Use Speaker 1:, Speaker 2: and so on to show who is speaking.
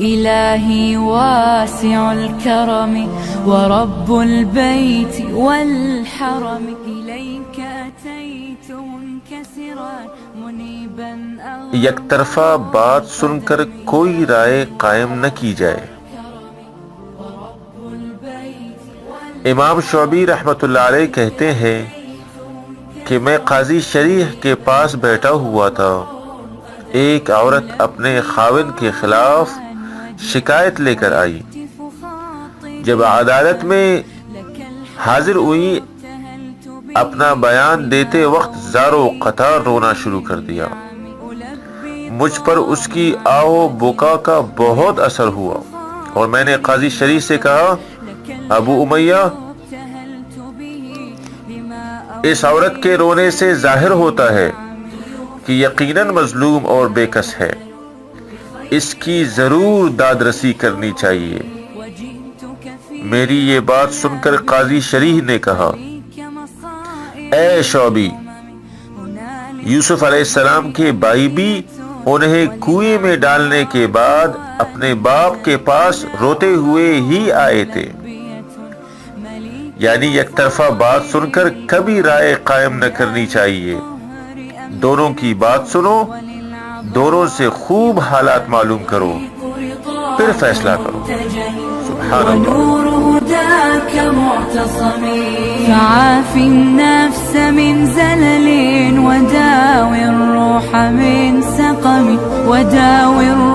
Speaker 1: إلهي واسع الكرم ورب البيت والحرم إليك أتيت منكسرا منيبا
Speaker 2: یک طرفہ بات سن کر کوئی رائے قائم نہ کی جائے۔ امام شعبی رحمۃ اللہ علیہ کہتے ہیں کہ میں قاضی شریح کے پاس بیٹھا ہوا تھا، ایک عورت اپنے خاوند کے خلاف شکایت لے کر آئی۔ جب عدالت میں حاضر ہوئی، اپنا بیان دیتے وقت زار و قطار رونا شروع کر دیا۔ مجھ پر اس کی آہ و بکا کا بہت اثر ہوا اور میں نے قاضی شریح سے کہا، ابو امیہ، اس عورت کے رونے سے ظاہر ہوتا ہے کہ یقیناً مظلوم اور بے کس ہے، اس کی ضرور داد رسی کرنی چاہیے۔ میری یہ بات سن کر قاضی شریح نے کہا، اے شعبی، یوسف علیہ السلام کے بھائی بھی انہیں کنویں میں ڈالنے کے بعد اپنے باپ کے پاس روتے ہوئے ہی آئے تھے۔ یعنی یک طرفہ بات سن کر کبھی رائے قائم نہ کرنی چاہیے، دونوں کی بات سنو، دونوں سے خوب حالات معلوم کرو، پھر فیصلہ کرو۔ سبحان اللہ۔
Speaker 1: فعاف النفس من زلل وداوي الروح من سقم وداوي